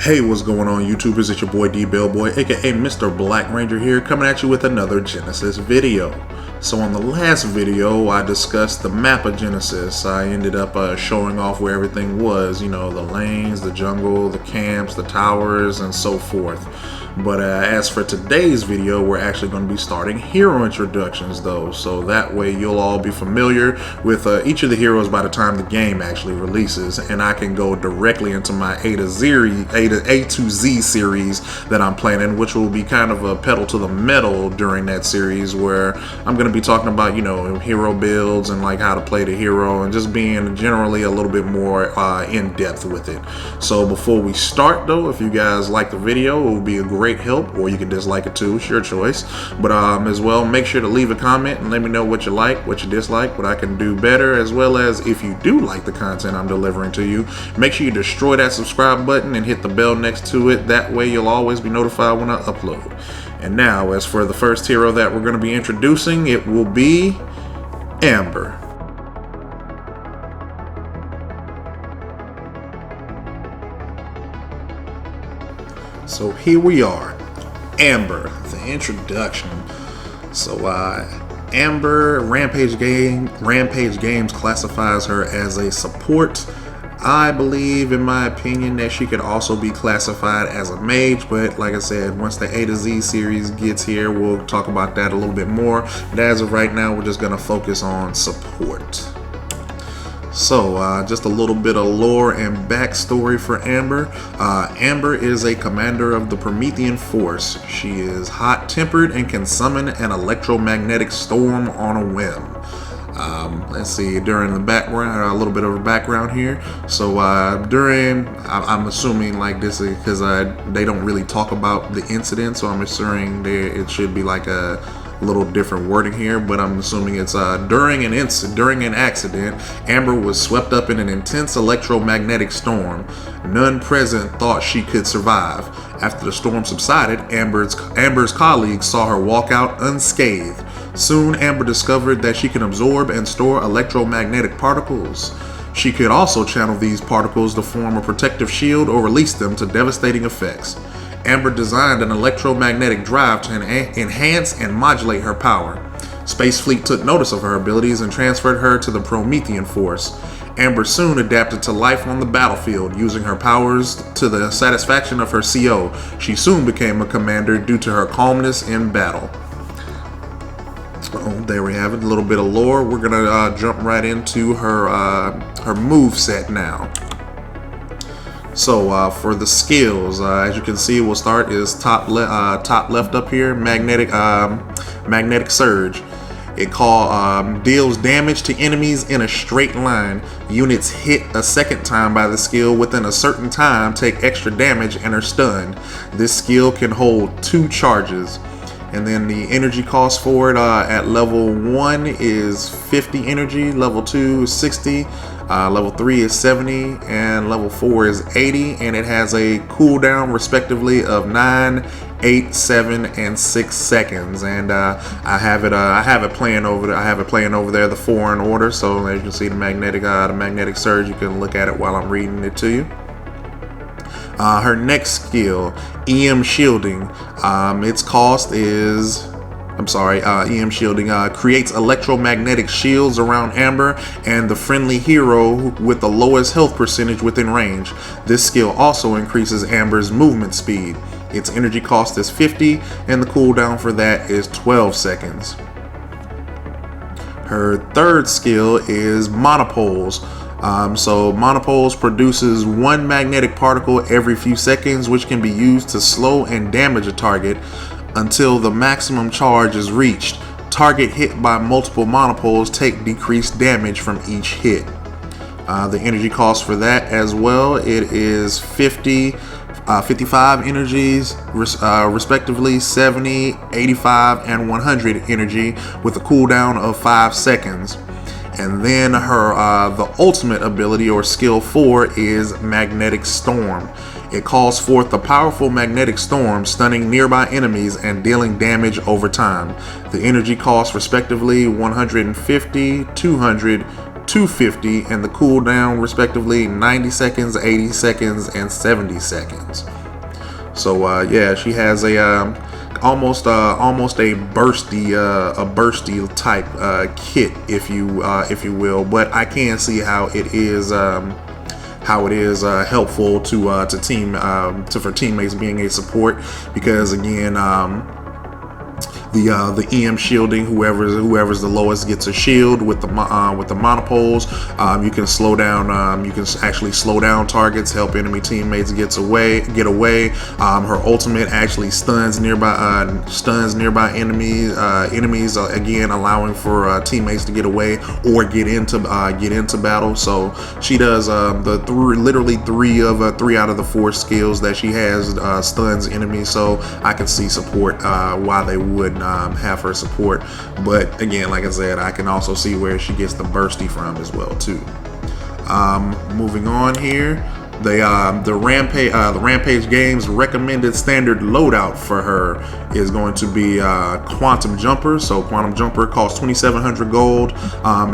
Hey, what's going on YouTube? It's your boy D Bellboy, aka Mr. Black Ranger here, coming at you with another Genesis video. So on the last video, I discussed the map of Genesis. I ended up showing off where everything was, you know, the lanes, the jungle, the camps, the towers, and so forth. But as for today's video, we're actually going to be starting hero introductions though, so that way you'll all be familiar with each of the heroes by the time the game actually releases, and I can go directly into my A to Z series that I'm planning, which will be kind of a pedal to the metal during that series, where I'm going to be talking about, you know, hero builds and like how to play the hero and just being generally a little bit more in depth with it. So before we start though, if you guys like the video, it will be a great help, or you can dislike it too, it's your choice. But as well, make sure to leave a comment and let me know what you like, what you dislike, what I can do better, as well as if you do like the content I'm delivering to you, make sure you destroy that subscribe button and hit the bell next to it. That way you'll always be notified when I upload. And now, as for the first hero that we're going to be introducing, it will be Amber. So here we are, Amber, the introduction. So Amber, Rampage Games classifies her as a support. I believe, in my opinion, that she could also be classified as a mage, but like I said, once the A to Z series gets here, we'll talk about that a little bit more. But as of right now, we're just going to focus on support. So, just a little bit of lore and backstory for Amber. Amber is a commander of the Promethean Force. She is hot-tempered and can summon an electromagnetic storm on a whim. Let's see, during the background, a little bit of a background here. So I'm assuming like this is because they don't really talk about the incident, so I'm assuming it should be like a little different wording here, but I'm assuming it's during an accident, Amber was swept up in an intense electromagnetic storm. None present thought she could survive. After the storm subsided, Amber's colleagues saw her walk out unscathed. Soon, Amber discovered that she can absorb and store electromagnetic particles. She could also channel these particles to form a protective shield or release them to devastating effects. Amber designed an electromagnetic drive to enhance and modulate her power. Space Fleet took notice of her abilities and transferred her to the Promethean Force. Amber soon adapted to life on the battlefield, using her powers to the satisfaction of her CO. She soon became a commander due to her calmness in battle. Oh, there we have it, a little bit of lore. We're gonna jump right into her move set now. So for the skills, as you can see, we'll start is top left up here, magnetic surge. It deals damage to enemies in a straight line. Units hit a second time by the skill within a certain time take extra damage and are stunned. This skill can hold 2 charges. And then the energy cost for it at level 1 is 50 energy, level 2 is 60, level 3 is 70, and level 4 is 80, and it has a cooldown respectively of 9, 8, 7, and 6 seconds. And I have it playing over there, the 4 in order. So as you can see, the magnetic surge, you can look at it while I'm reading it to you. Her next skill, EM shielding. Its cost is, EM shielding creates electromagnetic shields around Amber and the friendly hero with the lowest health percentage within range. This skill also increases Amber's movement speed. Its energy cost is 50, and the cooldown for that is 12 seconds. Her third skill is monopoles. So monopoles produces 1 magnetic particle every few seconds, which can be used to slow and damage a target until the maximum charge is reached. Target hit by multiple monopoles take decreased damage from each hit. The energy cost for that as well, it is 55 energies, respectively 70, 85, and 100 energy with a cooldown of 5 seconds. And then her the ultimate ability, or skill 4, is Magnetic Storm. It calls forth a powerful magnetic storm, stunning nearby enemies and dealing damage over time. The energy costs respectively 150, 200, 250, and the cooldown respectively 90 seconds, 80 seconds, and 70 seconds. So yeah, she has a almost a bursty type kit, if you will. But I can see how it is helpful for teammates being a support, because again, the EM shielding, whoever's the lowest gets a shield with the monopoles. You can slow down. You can actually slow down targets, help enemy teammates get away. Her ultimate actually stuns nearby enemies. Again, allowing for teammates to get away or get into battle. So she does literally three out of the 4 skills that she has stuns enemies. So I can see support why they would have her support. But again, like I said, I can also see where she gets the bursty from as well too. Moving on here, the Rampage Games recommended standard loadout for her is going to be Quantum Jumper. So Quantum Jumper costs 2,700 gold.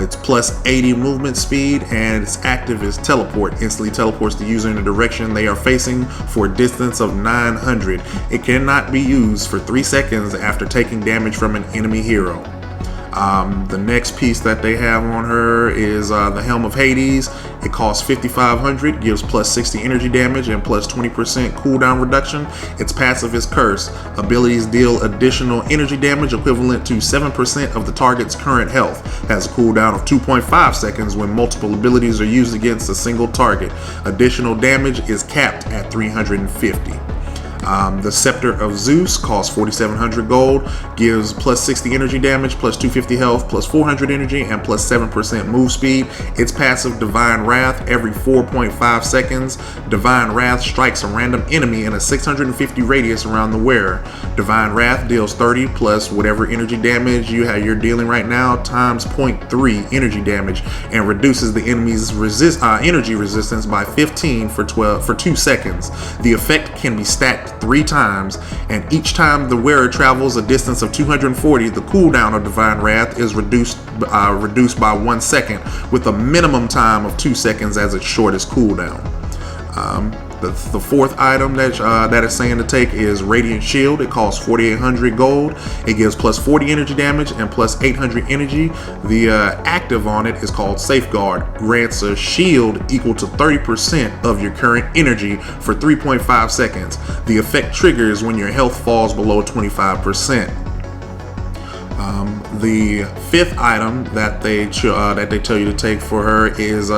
It's plus 80 movement speed, and its active is Teleport. Instantly teleports the user in the direction they are facing for a distance of 900. It cannot be used for 3 seconds after taking damage from an enemy hero. The next piece that they have on her is the Helm of Hades. It costs 5,500, gives plus 60 energy damage and plus 20% cooldown reduction. Its passive is Curse. Abilities deal additional energy damage equivalent to 7% of the target's current health. Has a cooldown of 2.5 seconds when multiple abilities are used against a single target. Additional damage is capped at 350. The Scepter of Zeus costs 4,700 gold, gives plus 60 energy damage, plus 250 health, plus 400 energy, and plus 7% move speed. Its passive, Divine Wrath. Every 4.5 seconds, Divine Wrath strikes a random enemy in a 650 radius around the wearer. Divine Wrath deals 30 plus whatever energy damage you're dealing right now times 0.3 energy damage, and reduces the enemy's energy resistance by 15 for 2 seconds. The effect can be stacked 3 times, and each time the wearer travels a distance of 240, the cooldown of Divine Wrath is reduced by 1 second, with a minimum time of 2 seconds as its shortest cooldown. The fourth item that is saying to take is Radiant Shield. It costs 4,800 gold. It gives plus 40 energy damage and plus 800 energy. The active on it is called Safeguard. Grants a shield equal to 30% of your current energy for 3.5 seconds. The effect triggers when your health falls below 25%. The fifth item that they tell you to take for her is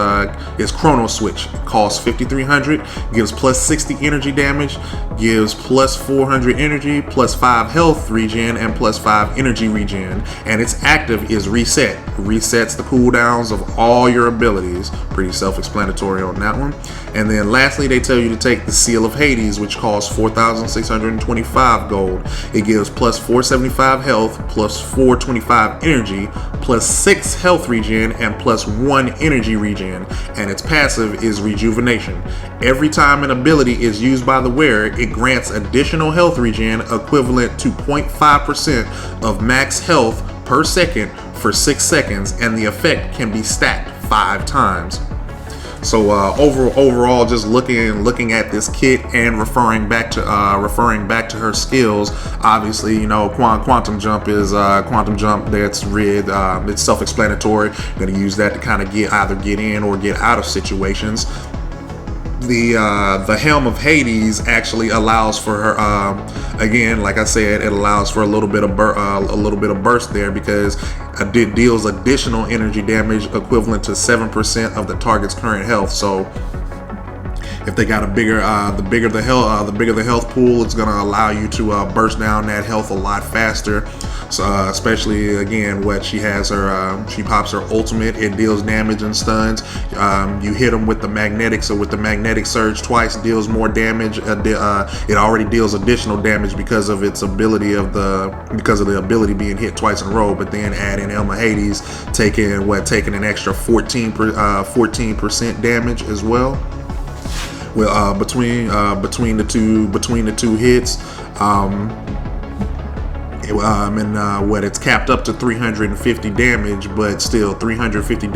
Chrono Switch. It costs 5,300, gives plus 60 energy damage, gives plus 400 energy, plus 5 health regen, and plus 5 energy regen. And its active is Reset. Resets the cooldowns of all your abilities. Pretty self-explanatory on that one. And then lastly, they tell you to take the Seal of Hades, which costs 4,625 gold. It gives plus 475 health, plus 425 energy, plus 6 health regen, and plus 1 energy regen. And its passive is Rejuvenation. Every time an ability is used by the wearer, it grants additional health regen equivalent to 0.5% of max health per second for 6 seconds, and the effect can be stacked 5 times. So overall, just looking at this kit and referring back to her skills, obviously, you know, quantum jump is quantum jump. That's it's self-explanatory. You're gonna use that to kind of either get in or get out of situations. The Helm of Hades actually allows for her, again, like I said, it allows for a little bit of burst there, because it deals additional energy damage equivalent to 7% of the target's current health. So if they got the bigger the health pool, it's gonna allow you to burst down that health a lot faster. So especially again, what she has she pops her ultimate. It deals damage and stuns. You hit them with the magnetic, so with the magnetic surge twice deals more damage. It already deals additional damage because of its ability because of the ability being hit twice in a row. But then add in Helm of Hades, taking an extra 14% damage as well. Well, between the two hits, what it's capped up to 350 damage, but still 350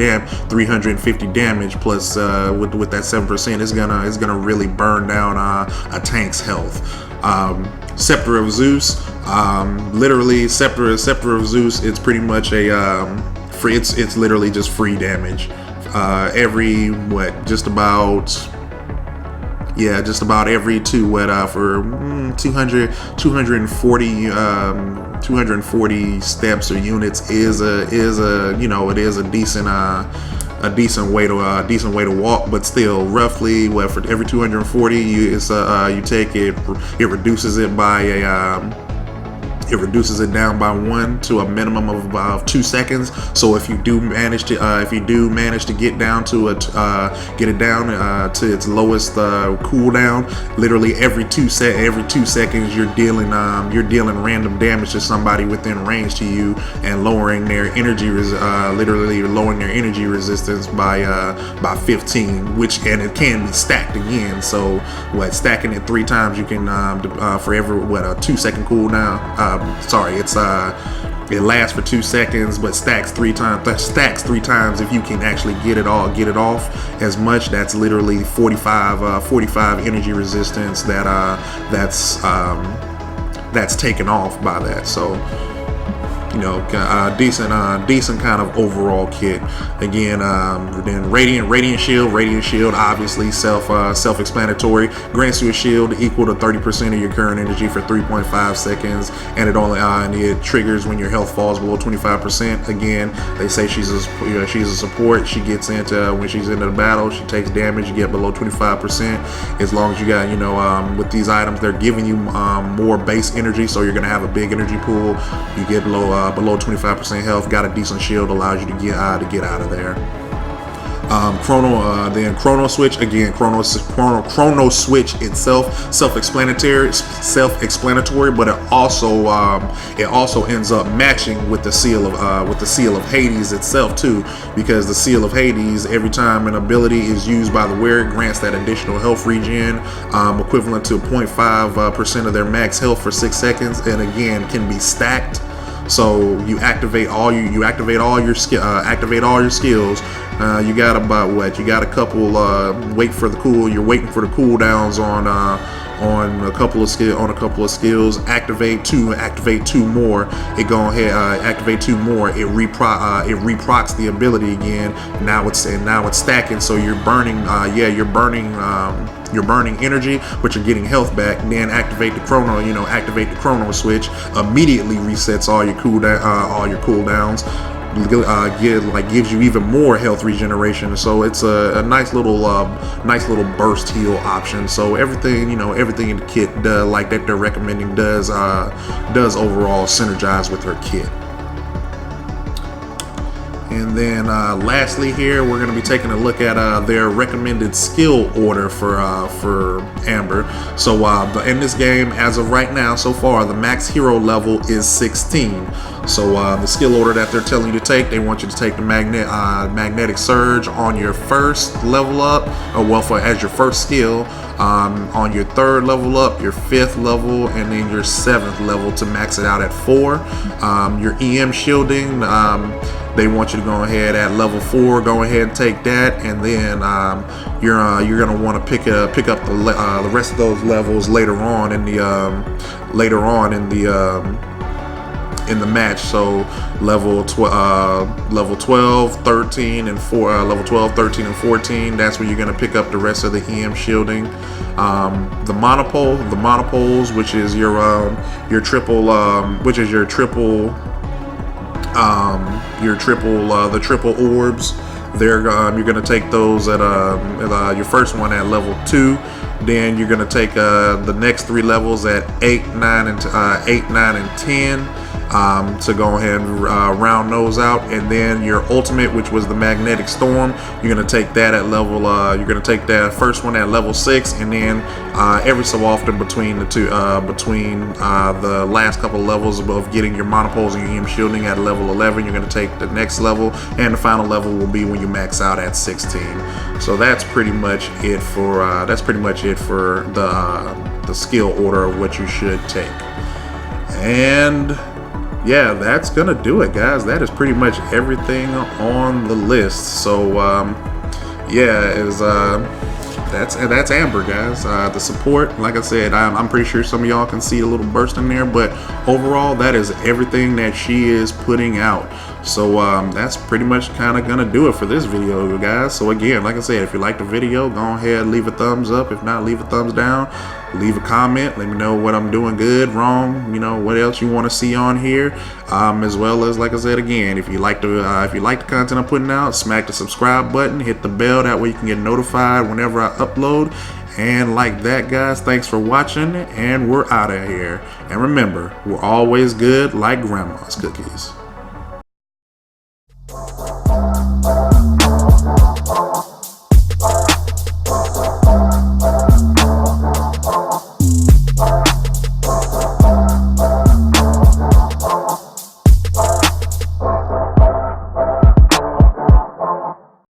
damage plus with that 7% is gonna really burn down a tank's health. Scepter of Zeus, literally Scepter of Zeus. It's pretty much a free. It's literally just free damage. Every just about every two for 240 steps or units is a decent way to walk, but still roughly for every 240 you take it reduces it down by 1 to a minimum of about 2 seconds. So if you do manage to get down to its lowest cooldown, literally every 2 seconds you're dealing random damage to somebody within range to you and lowering their energy resistance by 15, and it can be stacked again. So stacking it 3 times, you can for every a 2 second cooldown. It lasts for 2 seconds, but stacks 3 times. If you can actually get it off as much. That's literally 45 energy resistance that's taken off by that. So decent kind of overall kit. Again, then Radiant Shield, obviously self-explanatory. Grants you a shield equal to 30% of your current energy for 3.5 seconds, and it triggers when your health falls below 25%. Again, they say she's a support. She gets when she's into the battle, she takes damage. You get below 25%. As long as you got with these items, they're giving you more base energy, so you're gonna have a big energy pool. You get below 25% health, got a decent shield, allows you to get out of there. Chrono Switch, again, Chrono Switch itself, self-explanatory, but it also ends up matching with the Seal of Hades itself too, because the Seal of Hades, every time an ability is used by the wearer, grants that additional health regen, equivalent to 0.5% of their max health for 6 seconds, and again can be stacked. So you activate all your skills. You got a couple. You're waiting for the cooldowns on a couple of skills. Activate two more. It go ahead. Activate 2 more. It reprocs the ability again. Now it's stacking. So you're burning. You're burning energy, but you're getting health back. Then activate the Chrono Switch. Immediately resets all your cooldowns. Gives you even more health regeneration. So it's a nice little burst heal option. So everything in the kit that they're recommending does overall synergize with her kit. And then lastly here, we're going to be taking a look at their recommended skill order for Amber. So in this game, as of right now, so far, the max hero level is 16. So the skill order that they're telling you to take, they want you to take the magnetic surge on your first level up, as your first skill, on your 3rd level up, your 5th level, and then your 7th level to max it out at 4. Your EM shielding, they want you to go ahead at level 4. Go ahead and take that, and then you're gonna want to pick up the rest of those levels later on in the match. So level 12, 13, and 14. That's where you're gonna pick up the rest of the EM shielding. The monopoles, which is your triple the triple orbs. You're gonna take those at your first one at level 2. Then you're gonna take the next 3 levels at 8, 9, and 10. To go ahead and round those out. And then your ultimate, which was the magnetic storm, you're gonna take that at level you're gonna take that first one at level 6, and then every so often between the two the last couple of levels of getting your monopoles and your EM shielding at level 11, you're gonna take the next level, and the final level will be when you max out at 16. So that's pretty much it for the skill order of what you should take. And yeah, that's gonna do it, guys. That is pretty much everything on the list. So yeah, that's Amber, guys. The support, like I said, I'm pretty sure some of y'all can see a little burst in there, but overall, that is everything that she is putting out. So that's pretty much kind of gonna do it for this video, guys. So again, like I said, if you like the video, go ahead, leave a thumbs up. If not, leave a thumbs down. Leave a comment. Let me know what I'm doing good, wrong. You know, what else you want to see on here. As well as, like I said again, if you like the content I'm putting out, smack the subscribe button, hit the bell. That way you can get notified whenever I upload. And like that, guys, thanks for watching, and we're out of here. And remember, we're always good like grandma's cookies.